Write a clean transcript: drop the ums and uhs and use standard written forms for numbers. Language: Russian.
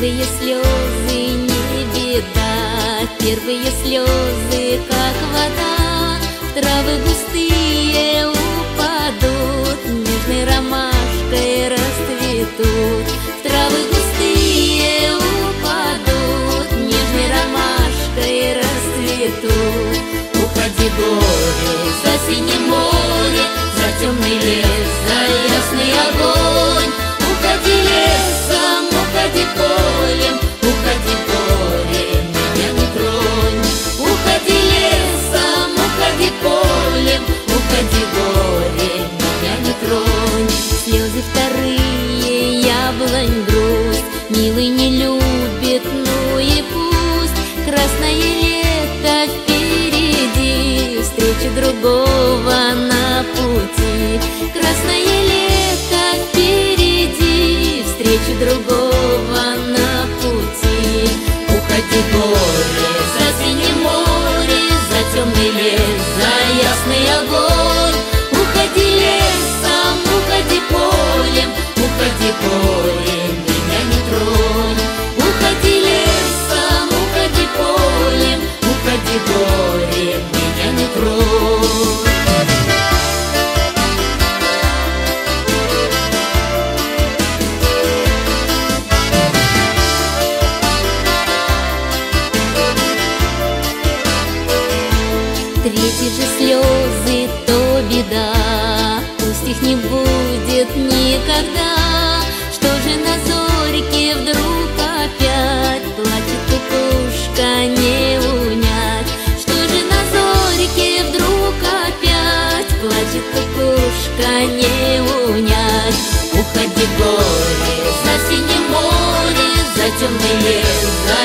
Первые слезы не беда, первые слезы, как вода, в травы густые упадут, нежной ромашкой расцветут. В травы густые упадут, нежной ромашкой расцветут. Уходи, горе, за синее море, за темный лес, за ясный огонь. Уходи лесом, уходи полем, уходи, горе, меня не тронь. Уходи лесом, уходи полем, уходи, горе, меня не тронь. Слезы вторые, яблонь грусть, милый не любит, ну и пусть. Красное лето впереди, встречи другого на пути. Красное лето впереди, встречи другого на пути. Уходи, горе, за синее море, за темный лес, за ясный огонь. Уходи лесом, уходи полем, уходи, горе, меня не тронь. Уходи лесом, уходи полем, уходи, горе, меня не тронь. Третьи же слезы, то беда, пусть их не будет никогда. Что же на зорьке вдруг опять плачет кукушка, не унять? Что же на зорьке вдруг опять плачет кукушка, не унять? Уходи, горе, за синее море, за темный лес, за